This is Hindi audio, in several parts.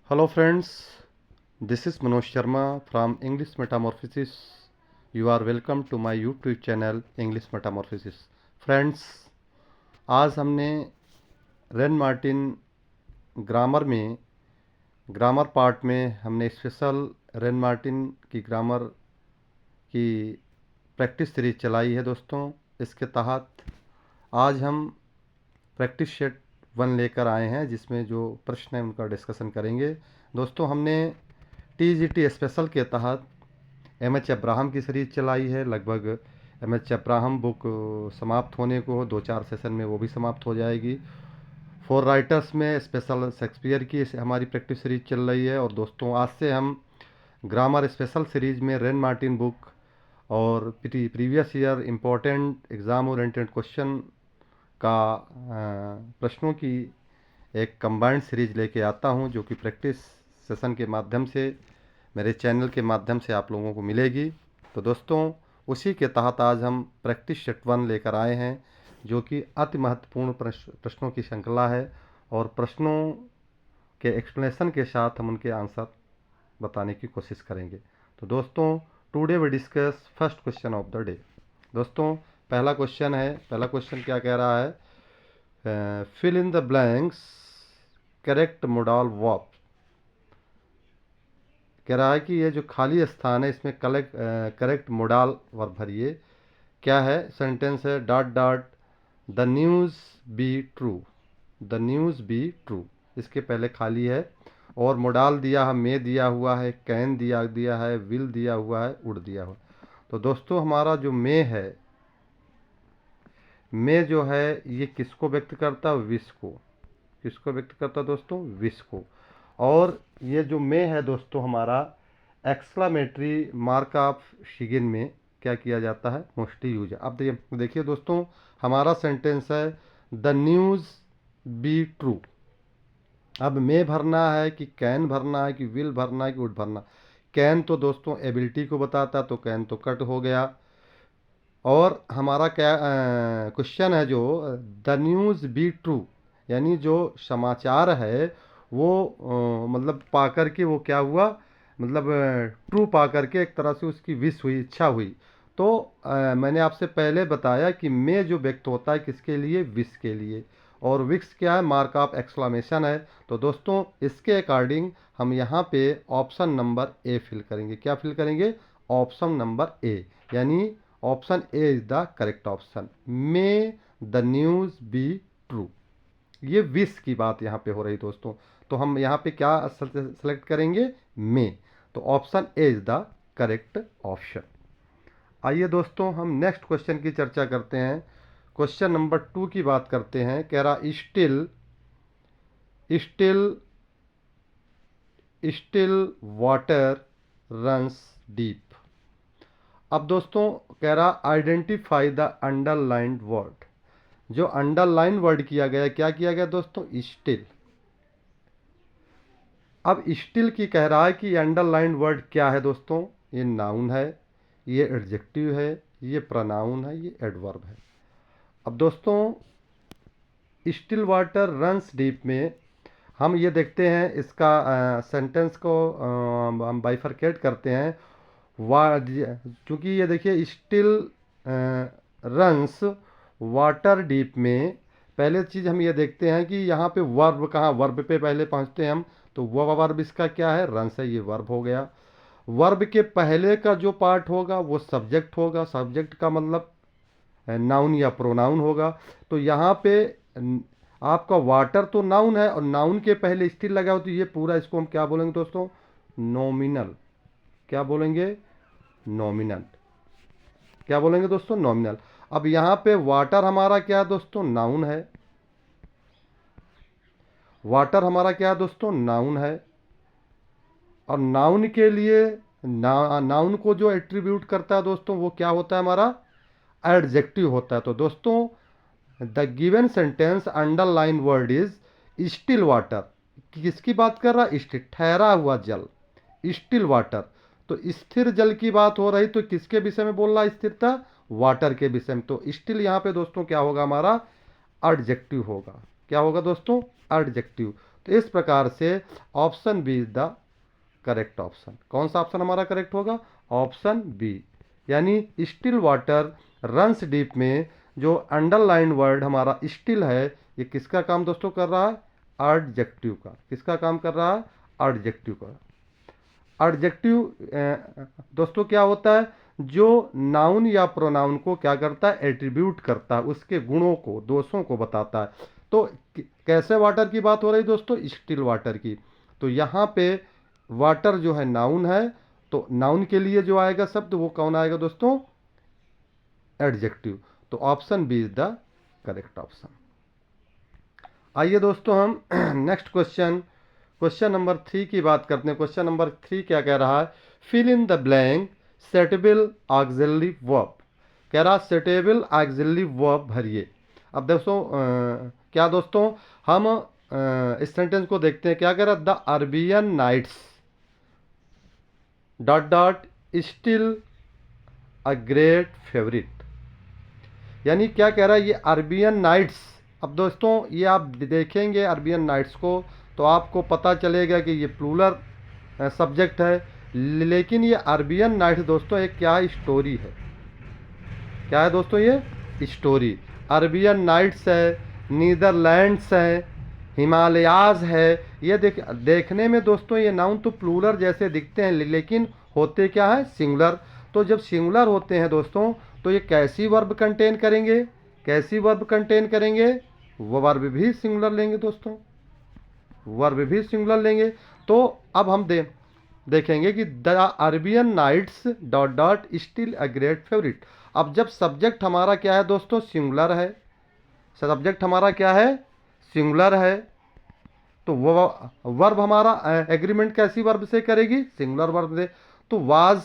Hello friends, this is Manoj Sharma from English Metamorphosis. You are welcome to my YouTube channel English Metamorphosis. Friends, आज हमने रेन मार्टिन ग्रामर पार्ट में हमने स्पेशल रेन मार्टिन की ग्रामर की प्रैक्टिस सीरीज चलाई है दोस्तों। इसके तहत आज हम प्रैक्टिस सेट 1 लेकर आए हैं, जिसमें जो प्रश्न है उनका डिस्कशन करेंगे। दोस्तों, हमने TGT स्पेशल के तहत MH अब्राहम की सीरीज चलाई है। लगभग MH अब्राहम बुक समाप्त होने को 2-4 सेशन में वो भी समाप्त हो जाएगी। 4 राइटर्स में स्पेशल शेक्सपियर की हमारी प्रैक्टिस सीरीज चल रही है। और दोस्तों, आज से हम ग्रामर स्पेशल सीरीज में रेन मार्टिन बुक और previous year important exam oriented question का प्रश्नों की एक कंबाइंड सीरीज लेके आता हूं, जो कि प्रैक्टिस सेशन के माध्यम से मेरे चैनल के माध्यम से आप लोगों को मिलेगी। तो दोस्तों, उसी के तहत आज हम प्रैक्टिस सेट 1 लेकर आए हैं, जो कि अति महत्वपूर्ण प्रश्नों की श्रृंखला है। और प्रश्नों के एक्सप्लेनेशन के साथ हम उनके आंसर बताने की कोशिश करेंगे। तो दोस्तों, today we discuss first question of the day. दोस्तों, पहला क्वेश्चन क्या कह रहा है? Fill in the blanks correct modal verb. कह रहा है कि ये जो खाली स्थान है, इसमें करेक्ट मोडाल वर्ब भरिए। क्या है? सेंटेंस है dot dot the news be true, the news be true. इसके पहले खाली है और मोडाल दिया है, मे दिया हुआ है, कैन दिया है, विल दिया हुआ है, उड दिया हुआ। तो दोस्तों, हमारा जो मे है, मे जो है ये किसको व्यक्त करता है? विश को। किसको व्यक्त करता है दोस्तों? विश को। और ये जो मे है दोस्तों, हमारा एक्सक्लामेटरी मार्क ऑफ शिगिन में क्या किया जाता है? Mostly use. अब देखिए दोस्तों, हमारा सेंटेंस है द न्यूज़ बी ट्रू। अब मे भरना है कि कैन भरना है कि विल भरना है कि वुड भरना? कैन तो दोस्तों एबिलिटी को बताता, तो कैन तो कट हो गया। और हमारा क्या क्वेश्चन है जो द न्यूज़ बी ट्रू, यानी जो समाचार है वो मतलब पा करके वो क्या हुआ, मतलब ट्रू पा करके एक तरह से उसकी विश हुई, इच्छा हुई। तो मैंने आपसे पहले बताया कि मे जो व्यक्त होता है किसके लिए? विश के लिए। और विश क्या है? मार्क ऑफ एक्सक्लामेशन है। तो दोस्तों, इसके अकॉर्डिंग हम यहाँ पे ऑप्शन नंबर ए फिल करेंगे। क्या फिल करेंगे? ऑप्शन नंबर ए, यानी option A is the correct option. May the news be true, ये विश की बात यहाँ पे हो रही दोस्तों। तो हम यहाँ पे क्या सेलेक्ट करेंगे? मे। तो option A is the correct option. आइए दोस्तों, हम नेक्स्ट क्वेश्चन की चर्चा करते हैं। क्वेश्चन नंबर 2 की बात करते हैं। कह रहा still still still water runs deep. अब दोस्तों, कह रहा आइडेंटिफाई द अंडरलाइंड वर्ड। जो अंडरलाइन वर्ड किया गया, क्या किया गया दोस्तों? स्टिल। अब स्टिल की कह रहा है कि अंडरलाइन वर्ड क्या है दोस्तों? ये नाउन है, ये एडजेक्टिव है, ये प्रोनाउन है, ये एडवर्ब है। अब दोस्तों, स्टिल वाटर रन्स डीप में हम ये देखते हैं, इसका सेंटेंस को हम बाइफरकेट करते हैं। चूँकि ये देखिए स्टिल रन्स वाटर डीप में पहले चीज़ हम ये देखते हैं कि यहाँ पे वर्ब कहाँ, वर्ब पे पहले पहुँचते हैं हम। तो वो वर्ब इसका क्या है? रन्स है, ये वर्ब हो गया। वर्ब के पहले का जो पार्ट होगा वो सब्जेक्ट होगा। सब्जेक्ट का मतलब नाउन या प्रोनाउन होगा। तो यहाँ पे आपका वाटर तो नाउन है और नाउन के पहले स्टिल लगा हो, तो ये पूरा इसको हम क्या बोलेंगे दोस्तों? नॉमिनल। क्या बोलेंगे? नॉमिनल। क्या बोलेंगे दोस्तों? नॉमिनल। अब यहाँ पे वाटर हमारा क्या है दोस्तों? नाउन है। वाटर हमारा क्या है दोस्तों? नाउन है। और नाउन के लिए नाउन को जो एट्रीब्यूट करता है दोस्तों, वो क्या होता है? हमारा एडजेक्टिव होता है। तो दोस्तों, the given sentence underline word is still water. किसकी बात कर रहा? स्टिल, ठहरा हुआ जल, स्टिल वाटर। तो स्थिर जल की बात हो रही, तो किसके विषय में बोल रहा? स्थिरता, वाटर के विषय में। तो स्टिल यहाँ पे दोस्तों क्या होगा? हमारा एडजेक्टिव होगा। क्या होगा दोस्तों? एडजेक्टिव। तो इस प्रकार से option B is the correct option. कौन सा ऑप्शन हमारा करेक्ट होगा? Option B. यानी स्टिल वाटर रन्स डीप में जो अंडरलाइन वर्ड हमारा स्टिल है, ये किसका काम दोस्तों कर रहा है? एडजेक्टिव का। किसका काम कर रहा है? एडजेक्टिव का। एडजेक्टिव दोस्तों क्या होता है? जो नाउन या प्रोनाउन को क्या करता है? एट्रीब्यूट करता है, उसके गुणों को, दोषों को बताता है। तो कैसे वाटर की बात हो रही दोस्तों? स्टिल वाटर की। तो यहाँ पे वाटर जो है नाउन है, तो नाउन के लिए जो आएगा शब्द वो कौन आएगा दोस्तों? एडजेक्टिव। तो option B is the correct option. आइए दोस्तों हम नेक्स्ट क्वेश्चन नंबर 3 की बात करते हैं। क्वेश्चन नंबर 3 क्या कह रहा है? Fill in the blank suitable auxiliary verb. कह रहा सेटेबल ऑक्सिलरी वर्ब भरिए। अब दोस्तों क्या दोस्तों हम इस सेंटेंस को देखते हैं। क्या कह रहा? The Arabian Nights dot dot still a great favourite. यानी क्या कह रहा है? ये अरबियन नाइट्स। अब दोस्तों ये आप देखेंगे अरबियन नाइट्स को तो आपको पता चलेगा कि ये प्लूरल सब्जेक्ट है, लेकिन ये अरबियन नाइट्स दोस्तों एक क्या स्टोरी है। क्या है दोस्तों? ये स्टोरी। अरबियन नाइट्स है, नीदरलैंड्स है, हिमालयाज है। ये देखने में दोस्तों ये नाउन तो प्लूरल जैसे दिखते हैं, लेकिन होते क्या है? सिंगुलर। तो जब सिंगुलर होते हैं दोस्तों तो ये कैसी वर्ब कंटेन करेंगे? कैसी वर्ब कंटेन करेंगे? वो वर्ब भी सिंगुलर लेंगे दोस्तों, वर्ब भी सिंगुलर लेंगे। तो अब हम देखेंगे कि the Arabian Nights dot dot still a great favourite. अब जब सब्जेक्ट हमारा क्या है दोस्तों? सिंगुलर है। सब्जेक्ट हमारा क्या है? सिंगुलर है। तो वो वर्ब हमारा एग्रीमेंट कैसी वर्ब से करेगी? सिंगुलर वर्ब से। तो वाज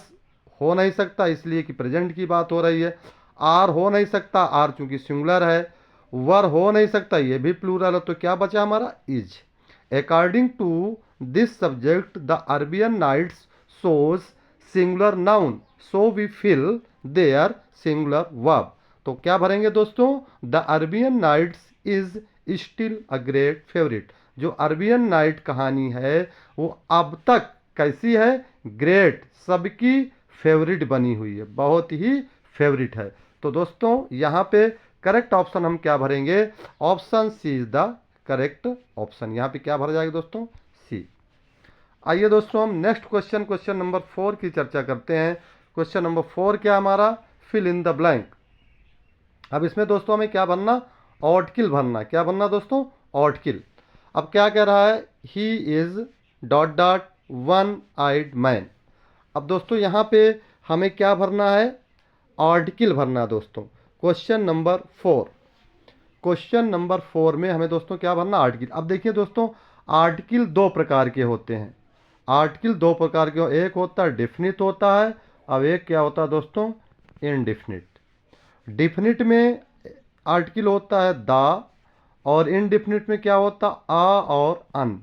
हो नहीं सकता, इसलिए कि प्रेजेंट की बात हो रही है। आर हो नहीं सकता, आर चूंकि सिंगुलर है। वर हो नहीं सकता, ये भी प्लूरल है। तो क्या बचा हमारा? Is. According to this subject the Arabian Nights shows singular noun, so we fill there singular verb. तो क्या भरेंगे दोस्तों? The Arabian Nights is still a great favourite. जो अरबियन नाइट कहानी है वो अब तक कैसी है? ग्रेट, सबकी फेवरिट बनी हुई है, बहुत ही फेवरिट है। तो दोस्तों यहाँ पे करेक्ट ऑप्शन हम क्या भरेंगे? Option C is the correct option. यहाँ पे क्या भरा जाएगा दोस्तों? सी। आइए दोस्तों हम नेक्स्ट क्वेश्चन नंबर 4 की चर्चा करते हैं। क्वेश्चन नंबर 4 क्या हमारा? Fill in the blank. अब इसमें दोस्तों हमें क्या भरना? ऑटकिल भरना। क्या भरना दोस्तों? ऑटकिल। अब क्या कह रहा है? He is dot dot one eyed man. अब दोस्तों यहाँ पे हमें क्या भरना है? आर्टिकल भरना है दोस्तों। क्वेश्चन नंबर 4, क्वेश्चन नंबर 4 में हमें दोस्तों क्या भरना? आर्टिकल। अब देखिए दोस्तों आर्टिकल दो प्रकार के होते हैं। आर्टिकल दो प्रकार के, एक होता है डिफिनिट होता है, अब एक क्या होता है दोस्तों? इनडिफिनिट। डिफिनिट में आर्टिकल होता है द, और इनडिफिनिट में क्या होता? आ और अन।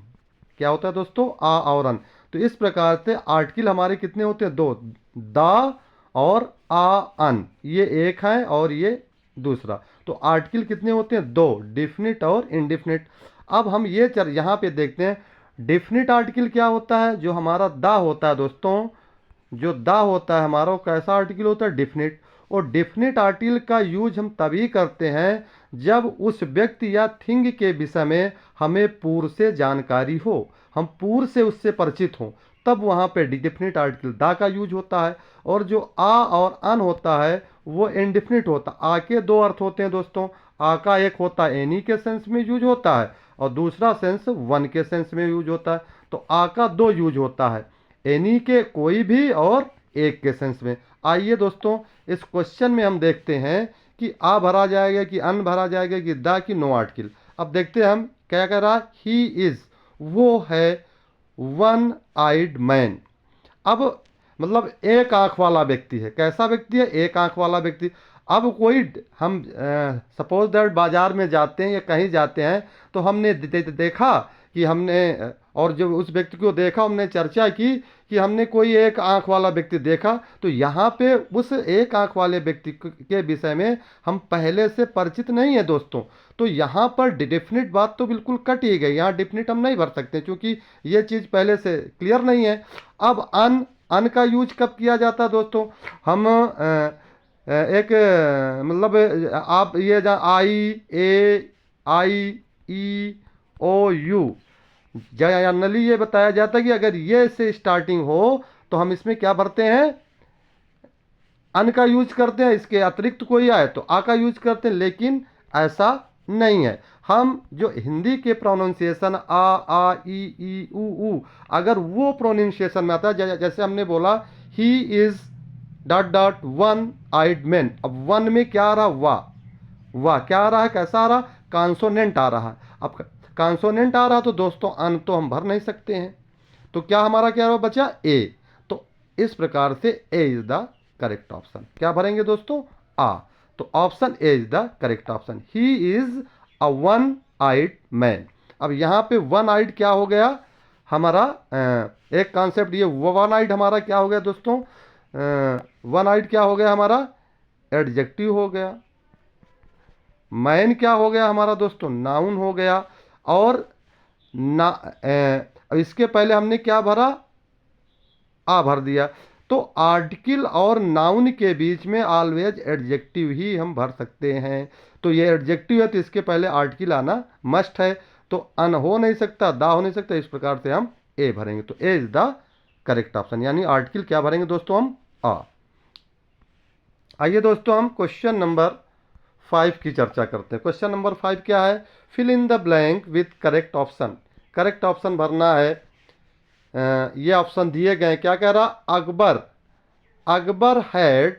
क्या होता है दोस्तों? आ और अन। तो इस प्रकार से आर्टिकल हमारे कितने होते हैं? दो, द और आ अन। ये एक है और ये दूसरा। तो आर्टिकल कितने होते हैं? दो, डिफिनिट और इनडिफिनिट। अब हम ये यहाँ पे देखते हैं डिफिनिट आर्टिकल क्या होता है। जो हमारा द होता है दोस्तों, जो द होता है हमारा, वो कैसा आर्टिकल होता है? डिफिनिट। और डिफिनिट आर्टिकल का यूज हम तभी करते हैं जब उस व्यक्ति या थिंग के विषय में हमें पूर्व से जानकारी हो, हम पूर्व से उससे परिचित हों, तब वहाँ पे डिफिनिट आर्टिकल द का यूज होता है। और जो आ और अन होता है वो इनडिफिनिट होता है। आ के दो अर्थ होते हैं दोस्तों। आ का एक होता है एनी के सेंस में यूज होता है, और दूसरा सेंस वन के सेंस में यूज होता है। तो आ का दो यूज होता है, एनी के कोई भी और एक के सेंस में। आइए दोस्तों इस क्वेश्चन में हम देखते हैं कि आ भरा जाएगा कि अन भरा जाएगा कि द की नो आर्टिकल। अब देखते हैं हम क्या कह रहा है? ही इज, वो है वन आइड मैन। अब मतलब एक आंख वाला व्यक्ति है। कैसा व्यक्ति है? एक आंख वाला व्यक्ति। अब कोई हम सपोज दैट बाजार में जाते हैं या कहीं जाते हैं तो हमने देखा कि हमने और जब उस व्यक्ति को देखा, हमने चर्चा की कि हमने कोई एक आंख वाला व्यक्ति देखा, तो यहाँ पे उस एक आंख वाले व्यक्ति के विषय में हम पहले से परिचित नहीं है दोस्तों। तो यहाँ पर डेफिनेट बात तो बिल्कुल कट ही गई, यहाँ डेफिनेट हम नहीं भर सकते क्योंकि ये चीज़ पहले से क्लियर नहीं है। अब अन का यूज कब किया जाता है दोस्तों? हम एक मतलब आप ये IAIEOU जनरली ये बताया जाता है कि अगर ये से स्टार्टिंग हो तो हम इसमें क्या भरते हैं? अन का यूज करते हैं। इसके अतिरिक्त कोई आए तो आ का यूज करते हैं, लेकिन ऐसा नहीं है। हम जो हिंदी के प्रोनाउंसिएशन ई अगर वो प्रोनाउंसिएशन में आता है, जैसे हमने बोला he is dot dot one eyed man. अब वन में क्या आ रहा? वाह क्या आ रहा है? कैसा आ रहा? कॉन्सोनेंट आ रहा है। अब कॉन्सोनेंट आ रहा तो दोस्तों अन तो हम भर नहीं सकते हैं, तो क्या हमारा क्या बचा? ए। तो इस प्रकार से A is the correct option. क्या भरेंगे दोस्तों? आ। तो option A is the correct option. He is a one eyed man. अब यहाँ पे वन आइड क्या हो गया हमारा? एक कॉन्सेप्ट ये वन आइड हमारा क्या हो गया दोस्तों? वन आइड क्या हो गया हमारा? एडजेक्टिव हो गया। मैन क्या हो गया हमारा दोस्तों? नाउन हो गया। और इसके पहले हमने क्या भरा? आ भर दिया। तो आर्टिकल और नाउन के बीच में ऑलवेज एडजेक्टिव ही हम भर सकते हैं। तो ये एडजेक्टिव है तो इसके पहले आर्टिकल आना मस्ट है, तो अन हो नहीं सकता, दा हो नहीं सकता। इस प्रकार से हम ए भरेंगे। तो ए इज द करेक्ट ऑप्शन, यानी आर्टिकल क्या भरेंगे दोस्तों? हम आ। आइए दोस्तों हम क्वेश्चन नंबर 5 की चर्चा करते हैं। क्वेश्चन नंबर 5 क्या है? Fill in the blank with correct option. Correct option भरना है। ये ऑप्शन दिए गए। क्या कह रहा? Akbar had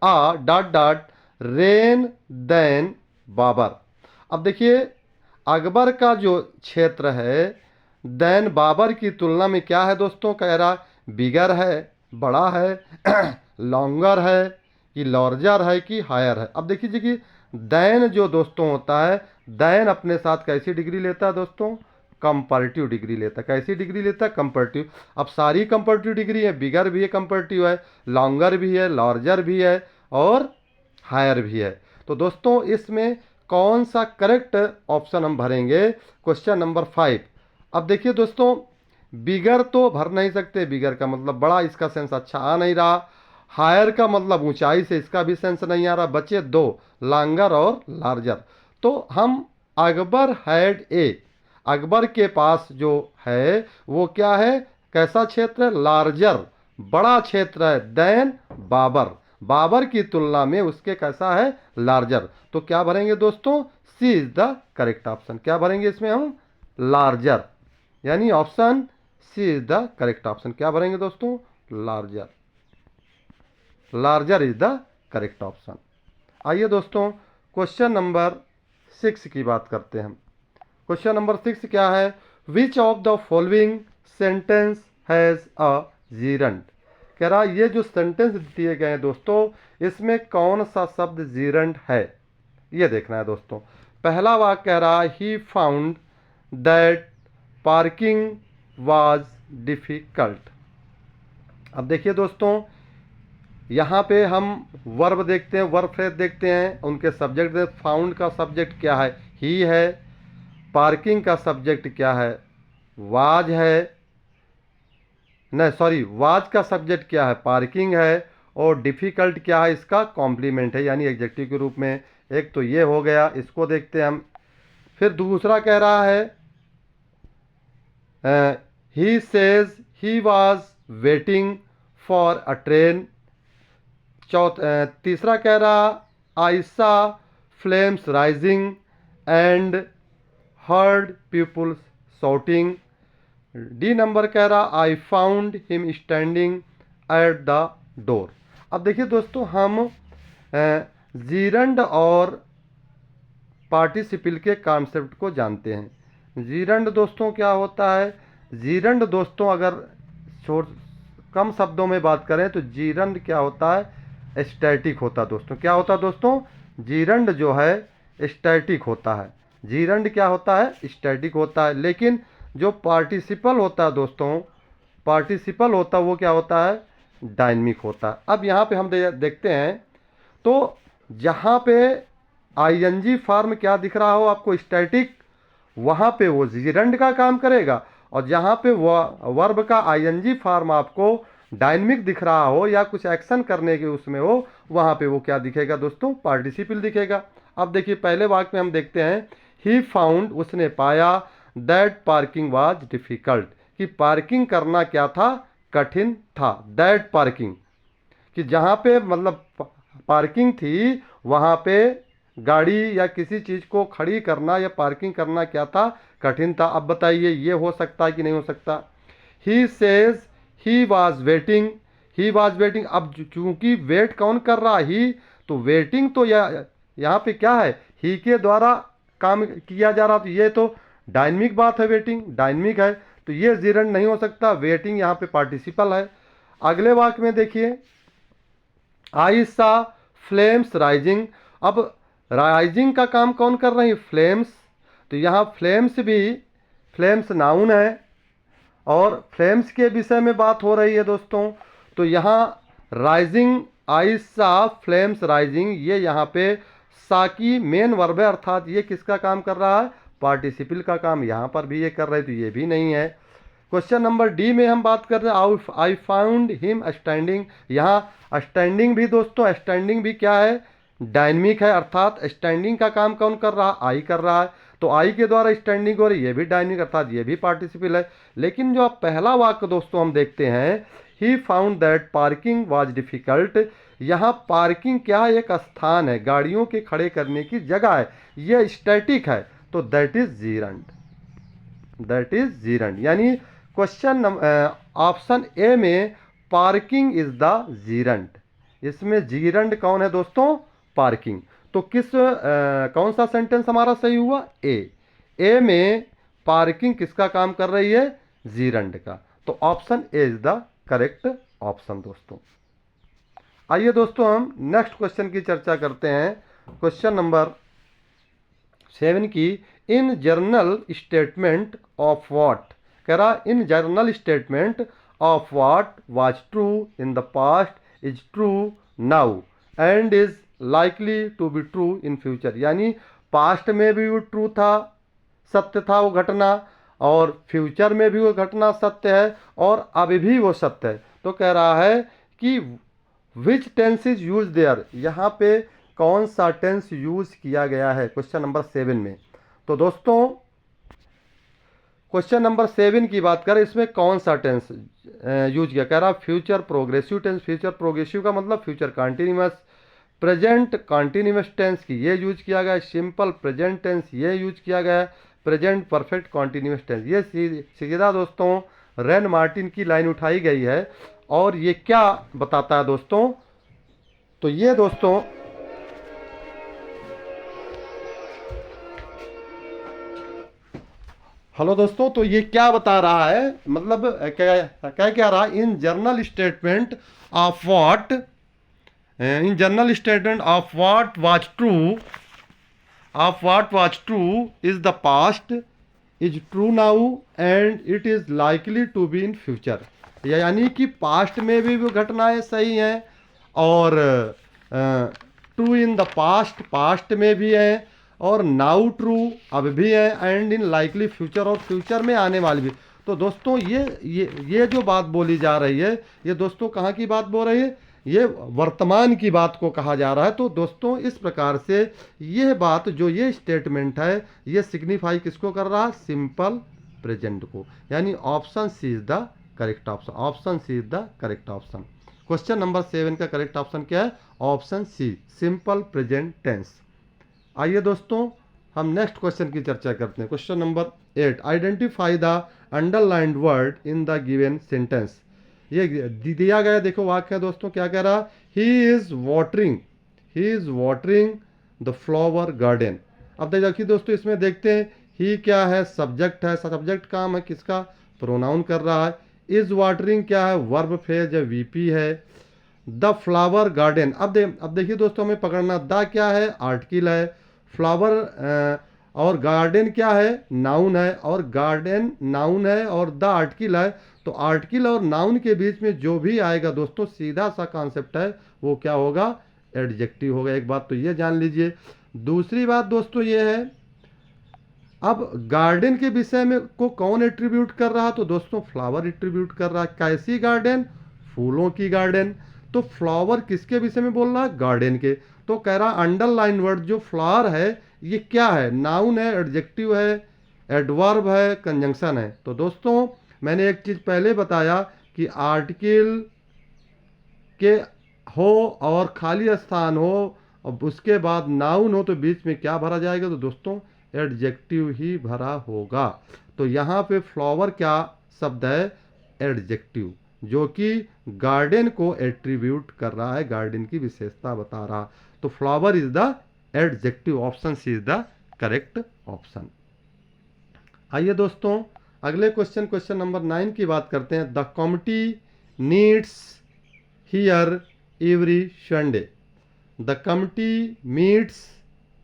a dot dot reign than Babur. अब देखिए अकबर का जो क्षेत्र है देन बाबर की तुलना में क्या है दोस्तों? कह रहा बिगर है, बड़ा है, लॉन्गर है कि लार्जर है कि हायर है। अब देखिए जी कि दैन जो दोस्तों होता है, दैन अपने साथ कैसी डिग्री लेता है दोस्तों? कंपैरेटिव डिग्री लेता है। कैसी डिग्री लेता है? कंपैरेटिव। अब सारी कंपैरेटिव डिग्री है, बिगर भी है कंपैरेटिव है, लॉन्गर भी है, लार्जर भी है और हायर भी है। तो दोस्तों इसमें कौन सा करेक्ट ऑप्शन हम भरेंगे? Question number 5। अब देखिए दोस्तों बिगर तो भर नहीं सकते, बिगर का मतलब बड़ा, इसका सेंस अच्छा आ नहीं रहा। हायर का मतलब ऊंचाई से, इसका भी सेंस नहीं आ रहा। बचे दो, लॉन्गर और लार्जर। तो हम अकबर हैड ए, अकबर के पास जो है वो क्या है? कैसा क्षेत्र है? लार्जर, बड़ा क्षेत्र है। देन बाबर, बाबर की तुलना में उसके कैसा है? लार्जर। तो क्या भरेंगे दोस्तों? C is the correct option. क्या भरेंगे इसमें हम? लार्जर, यानी option C is the correct option. क्या भरेंगे दोस्तों? Larger. Larger is the correct option. आइए दोस्तों क्वेश्चन नंबर 6 की बात करते हैं हम। क्वेश्चन नंबर 6 क्या है? Which of the following sentence has a gerund. कह रहा ये जो सेंटेंस दिए गए हैं दोस्तों इसमें कौन सा शब्द जीरंड है, ये देखना है दोस्तों। पहला वाक्य कह रहा he found that parking was difficult. अब देखिए दोस्तों यहाँ पे हम वर्ब देखते हैं, वर्ब फ्रेज देखते हैं, उनके सब्जेक्ट में फाउंड का सब्जेक्ट क्या है? ही है। पार्किंग का सब्जेक्ट क्या है? वाज है। नहीं सॉरी, वाज का सब्जेक्ट क्या है? पार्किंग है। और डिफ़िकल्ट क्या है? इसका कॉम्प्लीमेंट है, यानी एग्जेक्टिव के रूप में। एक तो ये हो गया, इसको देखते हैं हम। फिर दूसरा कह रहा है he says he was waiting for a train. तीसरा कह रहा I saw flames rising and heard peoples shouting. D number कह रहा I found him standing at the door. अब देखिए दोस्तों हम जीरंड और पार्टिसिपल के कॉन्सेप्ट को जानते हैं। जीरंड दोस्तों क्या होता है? जीरंड दोस्तों अगर कम शब्दों में बात करें तो जीरंड क्या होता है? स्टैटिक होता है दोस्तों। क्या होता है दोस्तों? जीरंड जो है स्टैटिक होता है। जीरंड क्या होता है, स्टैटिक होता है। लेकिन जो पार्टिसिपल होता है दोस्तों, पार्टिसिपल होता है वो क्या होता है, डायनमिक होता है। अब यहाँ पे हम देखते हैं, तो जहाँ पे आईएनजी फॉर्म क्या दिख रहा हो आपको, स्टैटिक, वहाँ पे वो जीरंड का काम करेगा। और जहाँ पे वर्ब का आईएनजी फॉर्म आपको डायनमिक दिख रहा हो या कुछ एक्शन करने के उसमें हो, वहाँ पे वो क्या दिखेगा दोस्तों, पार्टिसिपल दिखेगा। अब देखिए पहले वाक्य में हम देखते हैं, ही फाउंड, उसने पाया, दैट पार्किंग वाज डिफिकल्ट, कि पार्किंग करना क्या था, कठिन था। दैट पार्किंग, कि जहाँ पे मतलब पार्किंग थी वहाँ पे गाड़ी या किसी चीज़ को खड़ी करना या पार्किंग करना क्या था, कठिन था। अब बताइए ये हो सकता है कि नहीं हो सकता। ही says he was waiting, he was waiting, अब चूंकि वेट कौन कर रहा, ही, तो वेटिंग तो यहाँ पे क्या है, ही के द्वारा काम किया जा रहा, तो ये तो डायनमिक बात है, वेटिंग डायनमिक है, तो ये जीरंड नहीं हो सकता। वेटिंग यहाँ पे पार्टिसिपल है। अगले वाक्य में देखिए, आई सा फ्लेम्स राइजिंग, अब राइजिंग का काम कौन कर रही है, फ्लेम्स, तो यहाँ फ्लेम्स भी, फ्लेम्स नाउन है और फ्लेम्स के विषय में बात हो रही है दोस्तों। तो यहाँ राइजिंग, आई सा फ्लेम्स राइजिंग, ये यहाँ पे सा की मेन वर्ब है, अर्थात ये किसका काम कर रहा है, पार्टिसिपल का काम यहाँ पर भी ये कर रहे हैं, तो ये भी नहीं है। क्वेश्चन नंबर डी में हम बात कर रहे हैं, आई फाउंड हिम स्टैंडिंग, यहाँ स्टैंडिंग भी दोस्तों, स्टैंडिंग भी क्या है, डायनमिक है, अर्थात स्टैंडिंग का काम कौन कर रहा है, आई कर रहा है, तो आई के द्वारा स्टैंडिंग हो रही है, ये भी डायनमिक अर्थात ये भी पार्टिसिपल है। लेकिन जो आप पहला वाक्य दोस्तों हम देखते हैं, he found that parking was difficult, यहाँ पार्किंग क्या है, एक स्थान है, गाड़ियों के खड़े करने की जगह है, ये स्टैटिक है, तो that is gerund, that is gerund. यानी क्वेश्चन ऑप्शन ए में पार्किंग इज द जीरंड, इसमें जीरंड कौन है दोस्तों, पार्किंग। तो कौन सा सेंटेंस हमारा सही हुआ, ए में पार्किंग किसका काम कर रही है, जीरंड का, तो option A is the correct option दोस्तों। आइए दोस्तों हम नेक्स्ट क्वेश्चन की चर्चा करते हैं, क्वेश्चन नंबर 7 की, in general statement of what, कह रहा in general statement of what was true in the past is true now and is likely to be true in future, यानी पास्ट में भी वो ट्रू था, सत्य था वो घटना, और फ्यूचर में भी वो घटना सत्य है, और अभी भी वो सत्य है। तो कह रहा है कि विच टेंस इज यूज देयर, यहाँ पे कौन सा टेंस यूज किया गया है क्वेश्चन नंबर 7 में। तो दोस्तों क्वेश्चन नंबर 7 की बात करें, इसमें कौन सा टेंस यूज किया, कह रहा future progressive tense, future progressive का मतलब future continuous, present continuous tense की ये यूज किया गया, सिंपल प्रेजेंट टेंस ये यूज किया गया, प्रेजेंट परफेक्ट कंटिन्यूअस टेंस, ये सीधा दोस्तों रेन मार्टिन की लाइन उठाई गई है। और ये क्या बताता है दोस्तों, तो ये दोस्तों हेलो दोस्तों, तो ये क्या बता रहा है, मतलब क्या रहा, in general statement of what, in general statement of what was true, of what was true is the past is true now and it is likely to be in future, यानी कि पास्ट में भी वो घटनाएं सही हैं, और true in the past, past में भी है, और नाउ ट्रू अब भी है, एंड इन लाइकली फ्यूचर, और फ्यूचर में आने वाली भी। तो दोस्तों ये जो बात बोली जा रही है, ये दोस्तों कहाँ की बात बोल रही है, ये वर्तमान की बात को कहा जा रहा है। तो दोस्तों इस प्रकार से यह बात जो ये स्टेटमेंट है, ये सिग्निफाई किसको कर रहा है, सिंपल प्रेजेंट को, यानी option C is the correct option, option C is the correct option. Question number 7 का करेक्ट ऑप्शन क्या है, option C, simple present tense. आइए दोस्तों हम नेक्स्ट क्वेश्चन की चर्चा करते हैं, question number 8, identify the underlined word in the given sentence, ये दिया गया, देखो वाक्य है दोस्तों, क्या कह रहा, he is watering the flower garden. अब देखिए दोस्तों इसमें देखते हैं, ही क्या है, सब्जेक्ट है, सब्जेक्ट काम है किसका, प्रोनाउन कर रहा है, इज वाटरिंग क्या है, वर्ब फ्रेज है, वीपी है, द फ्लावर गार्डन, अब देखिए दोस्तों हमें पकड़ना, द क्या है, आर्टिकल है, फ्लावर और गार्डन क्या है, नाउन है, और गार्डन नाउन है और द आर्टिकल है। तो आर्टिकल और नाउन के बीच में जो भी आएगा दोस्तों, सीधा सा कॉन्सेप्ट है, वो क्या होगा, एडजेक्टिव होगा। एक बात तो ये जान लीजिए। दूसरी बात दोस्तों ये है, अब गार्डन के विषय में को कौन एट्रीब्यूट कर रहा, तो दोस्तों फ्लावर एट्रीब्यूट कर रहा है। कैसी गार्डन, फूलों की गार्डन। तो फ्लावर किसके विषय में बोल रहा है, गार्डन के। तो कह रहा अंडरलाइन वर्ड जो फ्लावर है ये क्या है, नाउन है, एडजेक्टिव है, एडवर्ब है, कंजंक्शन है। तो दोस्तों मैंने एक चीज पहले बताया कि आर्टिकल के हो और खाली स्थान हो और उसके बाद नाउन हो तो बीच में क्या भरा जाएगा, तो दोस्तों एडजेक्टिव ही भरा होगा। तो यहाँ पे फ्लावर क्या शब्द है, एडजेक्टिव, जो कि गार्डन को एट्रीब्यूट कर रहा है, गार्डन की विशेषता बता रहा। तो flower is the adjective, option C is the correct option. आइए दोस्तों अगले क्वेश्चन नंबर 9 की बात करते हैं। The committee needs here every Sunday. The committee meets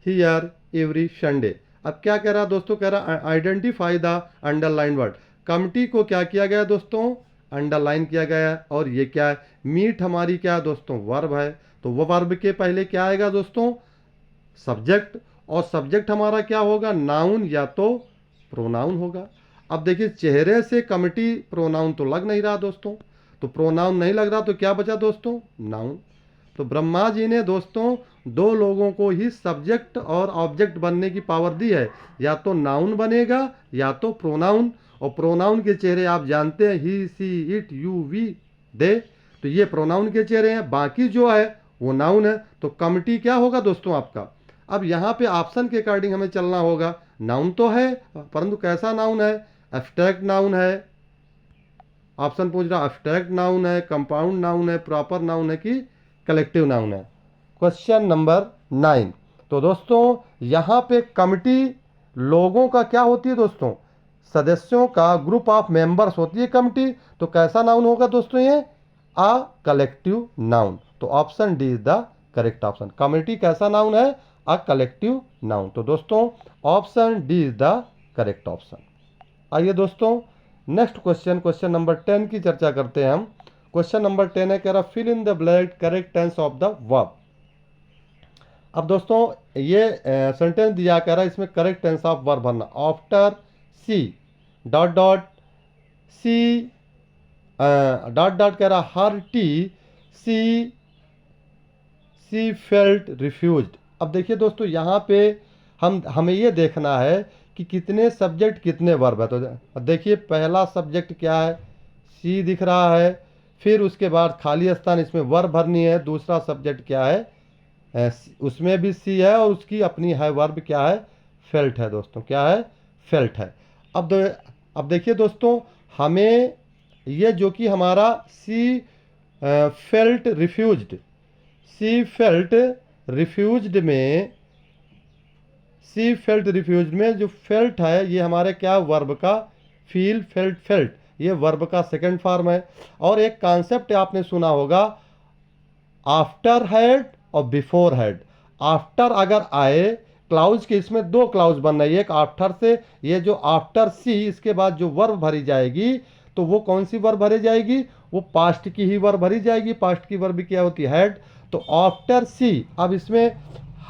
here every Sunday. अब क्या कह रहा दोस्तों, कह रहा identify the underline word. Committee को क्या किया गया दोस्तों, अंडरलाइन किया गया है। और ये क्या है, मीट हमारी क्या है दोस्तों, वर्ब है। तो वो वर्ब के पहले क्या आएगा दोस्तों, सब्जेक्ट, और सब्जेक्ट हमारा क्या होगा, नाउन या तो प्रोनाउन होगा। अब देखिए चेहरे से कमिटी प्रोनाउन तो लग नहीं रहा दोस्तों, तो प्रोनाउन नहीं लग रहा तो क्या बचा दोस्तों, नाउन। तो ब्रह्मा जी ने दोस्तों दो लोगों को ही सब्जेक्ट और ऑब्जेक्ट बनने की पावर दी है, या तो नाउन बनेगा या तो प्रोनाउन। और प्रोनाउन के चेहरे आप जानते हैं, ही सी इट यू वी दे, तो ये प्रोनाउन के चेहरे हैं, बाकी जो है वो नाउन है। तो कमिटी क्या होगा दोस्तों आपका। अब यहाँ पे ऑप्शन के अकॉर्डिंग हमें चलना होगा। नाउन तो है परंतु कैसा नाउन है, एब्स्ट्रैक्ट नाउन है। ऑप्शन पूछ रहा एब्स्ट्रैक्ट नाउन है, कंपाउंड नाउन है, प्रॉपर नाउन है कि कलेक्टिव नाउन है। Question number 9। तो दोस्तों यहाँ पे कमिटी लोगों का क्या होती है दोस्तों, सदस्यों का ग्रुप ऑफ मेंबर्स होती है कमिटी। तो कैसा नाउन होगा दोस्तों ये, अ कलेक्टिव नाउन। तो option D is the correct option. Committee कैसा नाउन है, अ कलेक्टिव नाउन। तो दोस्तों option D is the correct option. आइए दोस्तों नेक्स्ट क्वेश्चन नंबर 10 की चर्चा करते हैं हम। क्वेश्चन नंबर 10 है, कह रहा fill in the blank correct tense of the verb. अब दोस्तों ये सेंटेंस दिया, कह रहा है इसमें करेक्ट टेंस ऑफ वर्ब भरना। After she dot dot she dot dot कह रहा her tea she felt refused. अब देखिए दोस्तों यहाँ पे हमें ये देखना है कि कितने सब्जेक्ट कितने वर्ब है। तो देखिए पहला सब्जेक्ट क्या है, सी दिख रहा है, फिर उसके बाद खाली स्थान इसमें वर्ब भरनी है। दूसरा सब्जेक्ट क्या है, उसमें भी सी है और उसकी अपनी है वर्ब क्या है, फेल्ट है दोस्तों, क्या है, फेल्ट है। अब देखिए दोस्तों हमें ये जो कि हमारा सी फेल्ट रिफ्यूज्ड, सी फेल्ट रिफ्यूज्ड में, सी फेल्ट रिफ्यूज में जो फेल्ट है ये हमारे क्या, वर्ब का, फील फेल्ट फेल्ट, ये वर्ब का सेकंड फॉर्म है। और एक कॉन्सेप्ट आपने सुना होगा, आफ्टर हैड और बिफोर हैड। आफ्टर अगर आए क्लाउज के, इसमें दो क्लाउज बन रही है, एक आफ्टर से, ये जो आफ्टर सी इसके बाद जो वर्ब भरी जाएगी तो वो कौन सी वर्ब भरी जाएगी, वो पास्ट की ही वर्ब भरी जाएगी। पास्ट की वर्ब क्या होती है, हैड। तो आफ्टर सी, अब इसमें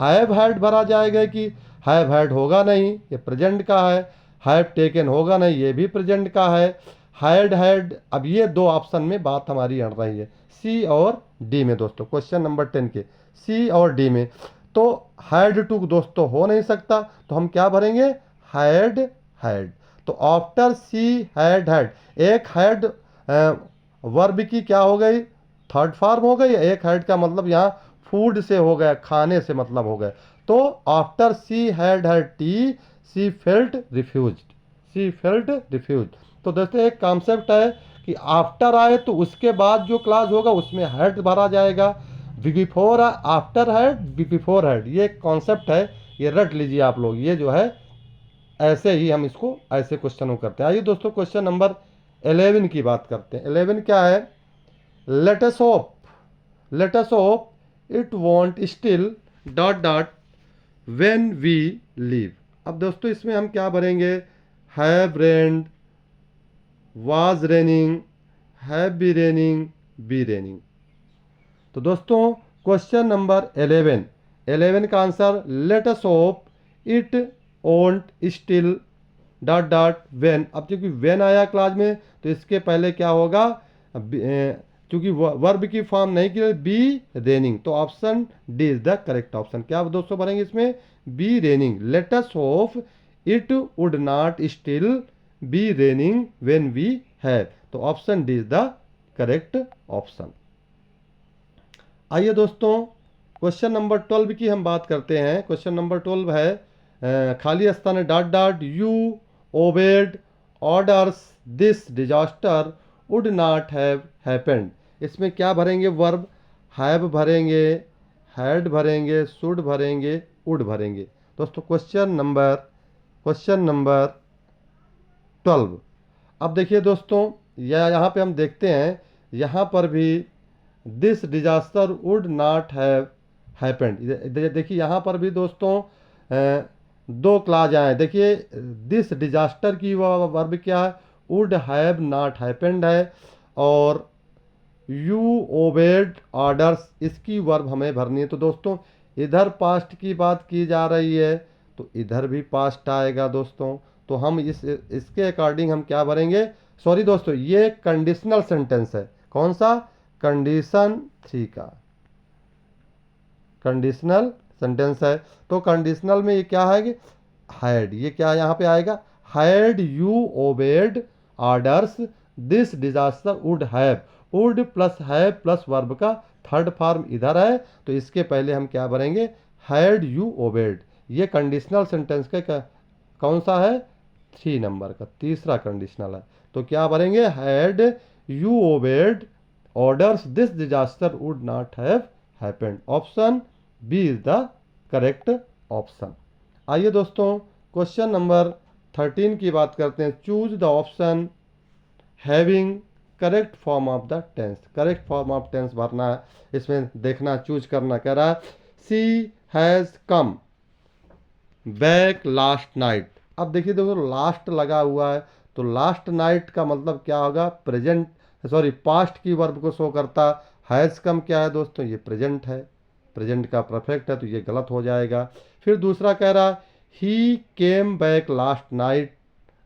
हैव हैड भरा जाएगा कि हैव हैड होगा नहीं, ये प्रेजेंट का है। हैव टेकन होगा नहीं, ये भी प्रेजेंट का है। हैड हैड, अब ये दो ऑप्शन में बात हमारी अड़ रही है, सी और डी में दोस्तों। क्वेश्चन नंबर 10 के सी और डी में तो हैड टू दोस्तों हो नहीं सकता, तो हम क्या भरेंगे, हैड हैड। तो आफ्टर सी हैड हैड, एक हैड वर्ब की क्या हो गई, थर्ड फॉर्म हो गई। एक हैड का मतलब यहाँ फूड से हो गया, खाने से मतलब हो गया। तो after she had had T she felt refused, C felt refused. तो दोस्तों एक कॉन्सेप्ट है कि आफ्टर आए तो उसके बाद जो क्लास होगा उसमें हैड भरा जाएगा। Before after had, before had, ये कॉन्सेप्ट है, ये रट लीजिए आप लोग। ये जो है ऐसे ही हम इसको ऐसे क्वेश्चन करते हैं। आइए दोस्तों क्वेश्चन नंबर 11 की बात करते हैं। 11 क्या है, let us hope it won't still dot dot when we leave. अब दोस्तों इसमें हम क्या भरेंगे, have rained, was raining, have be raining, be raining. तो दोस्तों क्वेश्चन नंबर 11, 11 का आंसर, let us hope it won't still dot dot when. अब क्योंकि वेन आया क्लास में तो इसके पहले क्या होगा, क्योंकि वर्ब की फॉर्म नहीं की, बी रेनिंग, तो option D is the correct option. क्या दोस्तों भरेंगे इसमें, be raining, let us hope it would not still be raining when we have, तो option D is the correct option. आइए दोस्तों क्वेश्चन नंबर 12 की हम बात करते हैं। क्वेश्चन नंबर 12 है खाली स्थान है dot dot, you obeyed orders, this disaster would not have happened. इसमें क्या भरेंगे, वर्ब, हैव भरेंगे, हैड भरेंगे, शुड भरेंगे, वुड भरेंगे। दोस्तों क्वेश्चन नंबर 12। अब देखिए दोस्तों यहाँ पे हम देखते हैं, यहाँ पर भी this disaster would not have happened. देखिए यहाँ पर भी दोस्तों दो क्लाज आए। देखिए दिस डिजास्टर की वर्ब क्या है, वुड हैव नॉट हैपेंड है, और यू ओबेड ऑर्डर्स इसकी वर्ब हमें भरनी है। तो दोस्तों इधर पास्ट की बात की जा रही है तो इधर भी पास्ट आएगा दोस्तों। तो हम इसके अकॉर्डिंग हम क्या भरेंगे, सॉरी दोस्तों ये कंडीशनल सेंटेंस है। कौन सा, कंडीशन 3 का कंडीशनल सेंटेंस है। तो कंडीशनल में ये क्या है कि हैड, ये क्या यहाँ पे आएगा, had you obeyed orders this disaster would have, would plus have plus verb का थर्ड फॉर्म इधर है तो इसके पहले हम क्या भरेंगे, हैड यू ओबेड। ये कंडीशनल सेंटेंस का कौन सा है, 3 नंबर का तीसरा कंडीशनल है। तो क्या भरेंगे, had you obeyed orders this disaster would not have happened, option B is the correct option. आइए दोस्तों क्वेश्चन नंबर 13 की बात करते हैं। Choose the option having correct form of the tense. Correct form of tense भरना है, इसमें देखना चूज करना। कह रहा है she has come back last night. अब देखिए दोस्तों लास्ट लगा हुआ है तो लास्ट नाइट का मतलब क्या होगा, प्रेजेंट, सॉरी पास्ट की वर्ब को शो करता। हैज कम क्या है दोस्तों, ये प्रेजेंट है, प्रेजेंट का परफेक्ट है तो ये गलत हो जाएगा। फिर दूसरा कह रहा ही केम बैक लास्ट नाइट।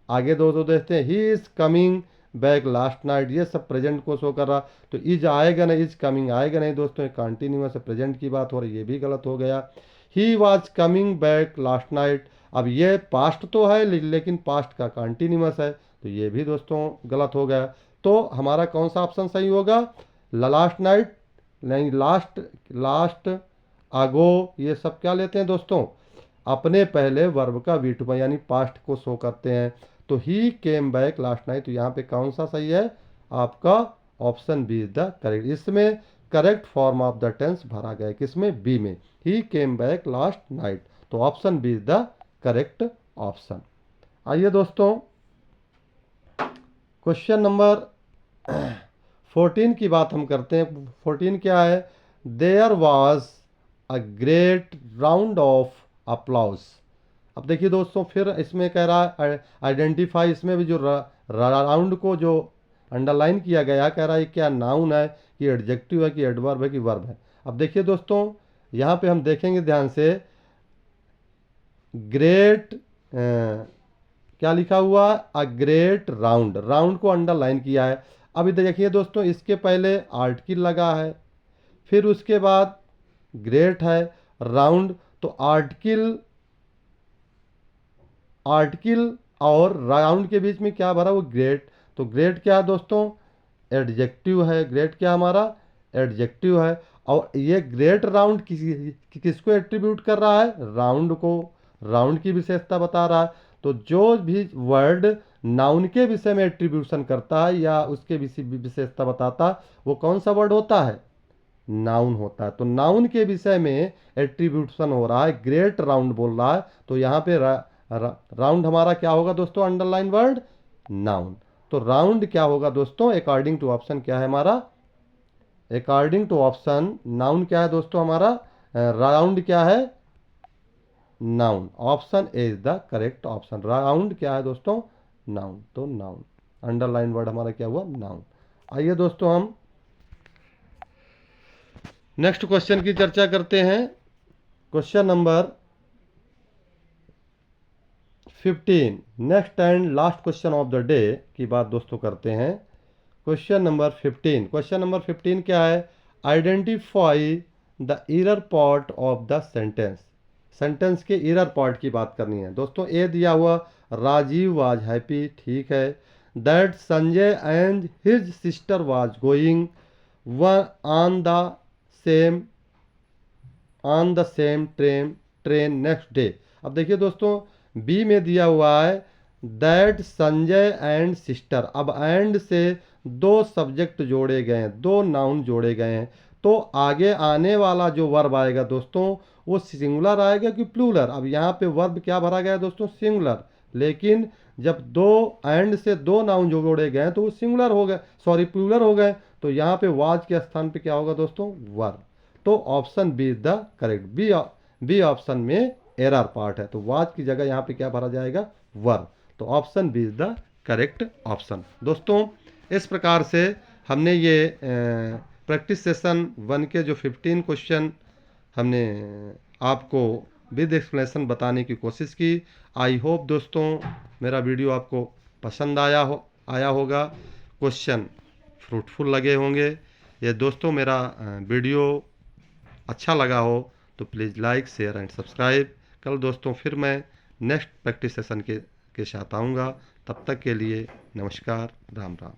आगे दोस्तों देखते हैं he is coming back last night, ये सब प्रेजेंट को शो कर रहा। तो इज आएगा नहीं, इज कमिंग आएगा नहीं दोस्तों, ये कंटिन्यूअस प्रेजेंट की बात हो रही है, ये भी गलत हो गया। He was coming back last night, अब ये पास्ट तो है लेकिन पास्ट का कंटिन्यूअस है तो ये भी दोस्तों गलत हो गया। तो हमारा कौन सा ऑप्शन सही होगा, लास्ट नाइट नहीं, लास्ट आगो, ये सब क्या लेते हैं दोस्तों, अपने पहले वर्ब का V2 यानी पास्ट को शो करते हैं। तो he came back last night, तो यहाँ पे कौन सा सही है, आपका option B is the correct. इसमें correct form of the tense भरा गया किसमें, बी में, he came back last night, तो option B is the correct option. आइए दोस्तों क्वेश्चन नंबर 14 की बात हम करते हैं। 14 क्या है, there was a great round of applause. अब देखिए दोस्तों फिर इसमें कह रहा है आइडेंटिफाई, इसमें भी जो राउंड को जो अंडरलाइन किया गया, कह रहा है क्या नाउन है कि एडजेक्टिव है कि एडवर्ब है कि वर्ब है। अब देखिए दोस्तों यहाँ पे हम देखेंगे ध्यान से, ग्रेट क्या लिखा हुआ, अ ग्रेट राउंड, राउंड को अंडरलाइन किया है। अब इधर देखिए दोस्तों इसके पहले आर्टिकल लगा है, फिर उसके बाद ग्रेट है, राउंड, तो आर्टिकल और राउंड के बीच में क्या भरा, वो ग्रेट। तो ग्रेट क्या है दोस्तों, एडजेक्टिव है, ग्रेट क्या हमारा एडजेक्टिव है। और ये ग्रेट राउंड किसको एट्रीब्यूट कर रहा है, राउंड को, राउंड की विशेषता बता रहा है। तो जो भी वर्ड नाउन के विषय में एट्रीब्यूशन करता है या उसके विशेषता बताता, वो कौन सा वर्ड होता है, नाउन होता है। तो नाउन के विषय में एट्रीब्यूशन हो रहा है, ग्रेट राउंड बोल रहा है, तो यहाँ पे राउंड हमारा क्या होगा दोस्तों, अंडरलाइन वर्ड नाउन। तो राउंड क्या होगा दोस्तों, अकॉर्डिंग टू ऑप्शन क्या है हमारा, अकॉर्डिंग टू ऑप्शन नाउन क्या है दोस्तों हमारा, राउंड क्या है, noun. Option A is the correct option. Round क्या है दोस्तों? नाउन। तो नाउन, अंडरलाइन वर्ड हमारा क्या हुआ? नाउन। आइए दोस्तों हम नेक्स्ट क्वेश्चन की चर्चा करते हैं। Question number 15, next and last question of the day की बात दोस्तों करते हैं। क्वेश्चन नंबर 15, क्वेश्चन नंबर 15 क्या है? Identify the error part of the sentence. Sentence के एरर पार्ट की बात करनी है दोस्तों। ए दिया हुआ राजीव वाज हैप्पी, ठीक है। That Sanjay and his sister was going on the same train next day. अब देखिए दोस्तों, बी में दिया हुआ है दैट संजय एंड सिस्टर। अब एंड से दो सब्जेक्ट जोड़े गए हैं, दो नाउन जोड़े गए हैं, तो आगे आने वाला जो वर्ब आएगा दोस्तों वो सिंगुलर आएगा कि प्लूरल? अब यहाँ पे वर्ब क्या भरा गया है दोस्तों? सिंगुलर। लेकिन जब दो एंड से दो नाउन जोड़े गए तो वो सिंगुलर हो गए, सॉरी प्लूरल हो गए। तो यहाँ पे वाज के स्थान पे क्या होगा दोस्तों? वर्ब। तो option B is the correct. B option में एरर पार्ट है, तो वाज की जगह यहाँ पे क्या भरा जाएगा? वर्ब। तो option B is the correct option. दोस्तों इस प्रकार से हमने ये प्रैक्टिस सेशन 1 के जो 15 क्वेश्चन हमने आपको विद एक्सप्लेनेशन बताने की कोशिश की। आई होप दोस्तों मेरा वीडियो आपको पसंद आया होगा, क्वेश्चन फ्रूटफुल लगे होंगे। ये दोस्तों मेरा वीडियो अच्छा लगा हो तो please like share and subscribe. कल दोस्तों फिर मैं नेक्स्ट प्रैक्टिस सेशन के साथ आऊँगा। तब तक के लिए नमस्कार, राम राम।